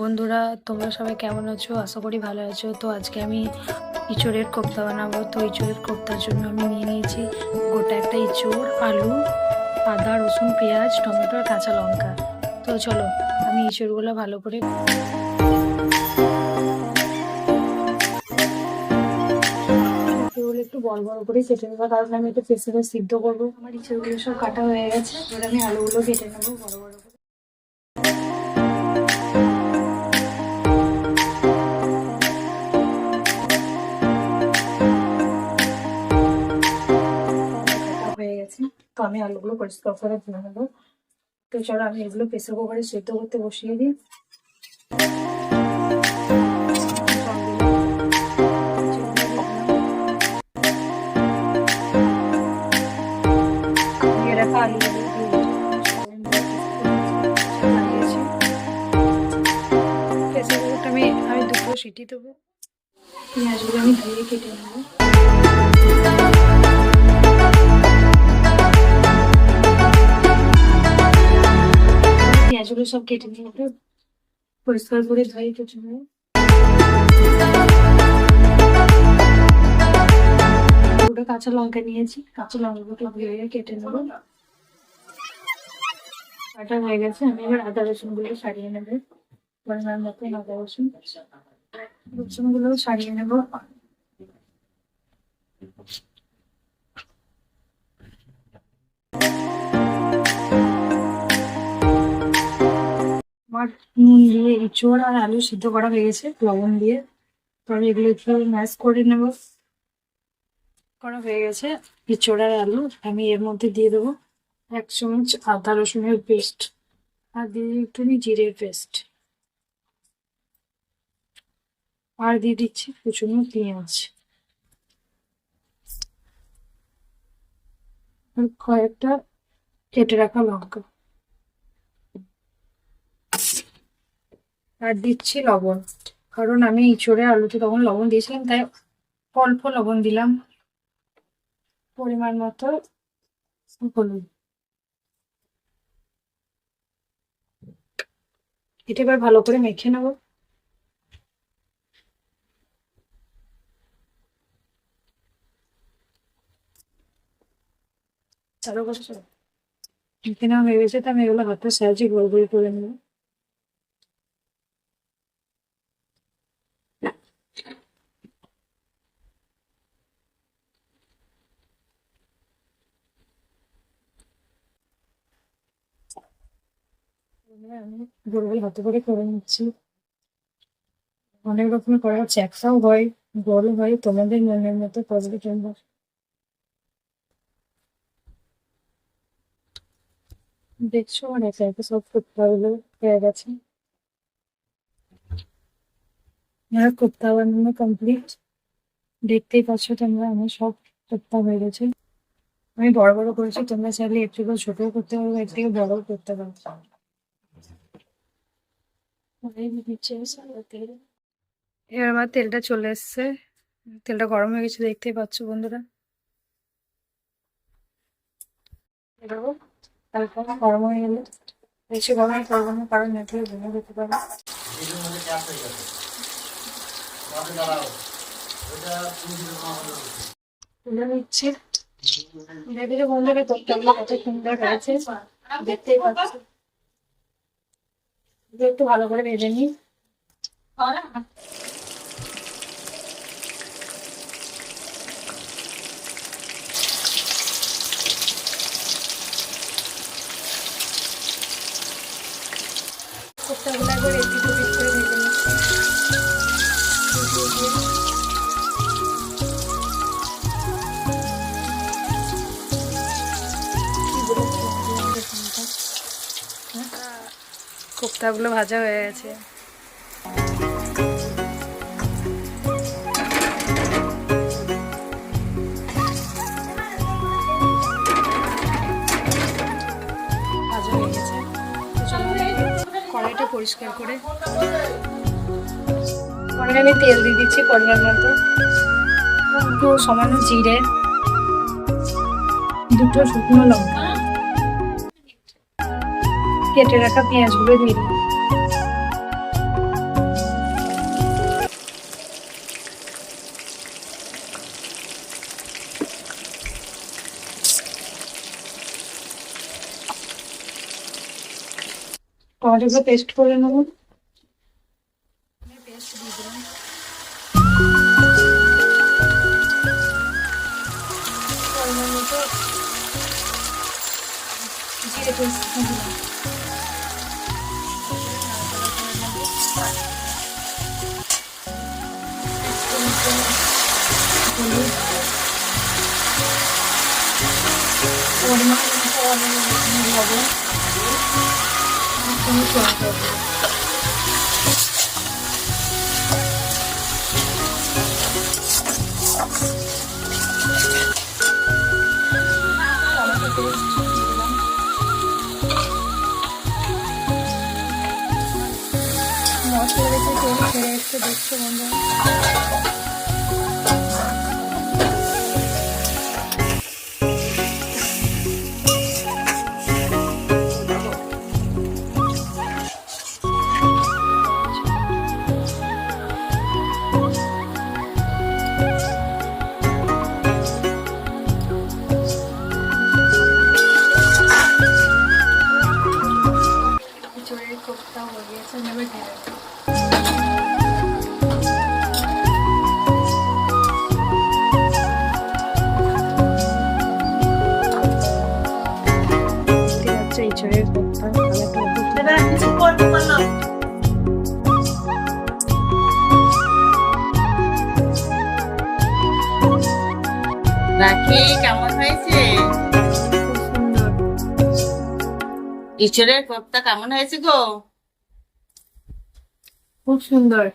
বন্ধুরা, তোমরা সবাই কেমন আছো? আশা করি ভালো আছো। তো আজকে আমি ইঁচড়ের কোপ্তা বানাবো। তো ইঁচড়ের কোপ্তার জন্য আমি নিয়ে নিয়েছি গোটা একটা ইঁচড়, আলু, আদা, রসুন, পেঁয়াজ, টমেটো আর কাঁচা লঙ্কা। তো চলো আমি ইঁচড়গুলো ভালো করে একটু বড় বড় করে কেটে নেবো, কারণ আমি একটু প্রেসারে সিদ্ধ করবো। আমার ইঁচড়গুলো সব কাটা হয়ে গেছে। এবার আমি আলুগুলো কেটে নেবো বড় বড় করে। হয়ে গেছে, তো আমি আলুগুলো পরিষ্কার করে ধুয়ে নেবো। তো চলো আমি এগুলো প্রেসার কুকারে সেদ্ধ করতে বসিয়ে দিই। প্রেসার কুকারটা আমি দুটো সিটি দেবো। পেঁয়াজগুলো আমি ধুয়ে কেটে নেবো। পেঁয়াজগুলো সব কেটে নিয়ে একটু পরিষ্কার করে ধুয়ে কেটে নেবো। দুটো কাঁচা লঙ্কা নিয়েছি, কাঁচা লঙ্কাগুলো ধুয়ে কেটে নেবো। কাটা হয়ে গেছে, আমি এবার আদা রসুনগুলো ছাড়িয়ে নেবো। পরিমাণ মতো আদা রসুনগুলো ছাড়িয়ে নেবো। আমার নুন দিয়ে ইঁচড় আর আলু সিদ্ধ করা হয়ে গেছে লবণ দিয়ে। তো আমি এগুলো একটু ম্যাশ করে নেব। করা হয়ে গেছে ইঁচড় আর আলু। আমি এর মধ্যে দিয়ে দেবো 1 চামচ আদা রসুনের পেস্ট আর দিয়ে দিই একটুখানি জিরের পেস্ট, আর দিয়ে দিচ্ছি কুচনো পেঁয়াজ আর কয়েকটা কেটে রাখা লঙ্কা, আর দিচ্ছি লবণ। কারণ আমি ইঁচড়ে আলুতে তখন লবণ দিয়েছিলাম, তাই অল্প লবণ দিলাম। পরিমাণ মতো হলুদ। এটা এবার ভালো করে মেখে নেবো। চারো কথা মেখে নেওয়া হয়ে গেছে, তো আমি এগুলো হাতের সাহায্যে গোল গোল করে নেবো। আমি গোল গোল হাতে করে নিচ্ছি। অনেক রকমের করা হচ্ছে, একটাও হয়, গোল হয়, তোমাদের মনের মতো করবে তোমরা। দেখছো মানে একা একা সব কোপ্তাগুলো হয়ে গেছে। আমার কোপ্তা বানানো কমপ্লিট। দেখতেই পাচ্ছ তোমরা আমার সব কোপ্তা হয়ে গেছে। আমি বড় বড় করেছি, তোমরা চাইলে একটু ছোটও করতে পারো, এর থেকে বড়ও করতে পারো। এবার আমার তেলটা চলে এসছে, তেলটা গরম হয়ে গেছে, দেখতেই পাচ্ছ বন্ধুরা। তারপর গরম হয়ে গেলে, বেশি গরম করবো না কারণ নেটে ভেঙে যেতে পারে। তুলে নিচ্ছি। দেখেছো বন্ধুরা তরকারিগুলো কত সুন্দর হয়েছে, দেখতেই পাচ্ছ। একটু ভালো করে ভেজে নিই। কোপ্তাগুলো একবার এদিক ওদিক করে ভেজে নিচ্ছি। কোপ্তাগুলো ভাজা হয়ে গেছে। ভাজা হয়ে গেছে, কড়াইটা পরিষ্কার করে কড়াই আমি তেল দিয়ে দিচ্ছি পরিমাণ মতো, একটু সামান্য জিরে, দুটো শুকনো লঙ্কা, কেটে রাখা পেঁয়াজগুলো দিয়ে দিই। টমেটোগুলো পেস্ট করে নেবো। পেস্ট দিয়ে দিলাম। পরিমাণ মতো জিরে পেস্ট দিলাম। পরিমাণ মতো লবণ, মশলা রেখে তেল ছেড়ে একটু দেখতে বন্ধু। খিচুড়ির কোপ্তা হয়ে গেছে, নেবে ঢেলে দেবো। ইঁচড়ের কোপ্তা রাখি কেমন হয়েছে? খুব সুন্দর। ইঁচড়ের কোপ্তা কেমন হয়েছে গো? খুব সুন্দর।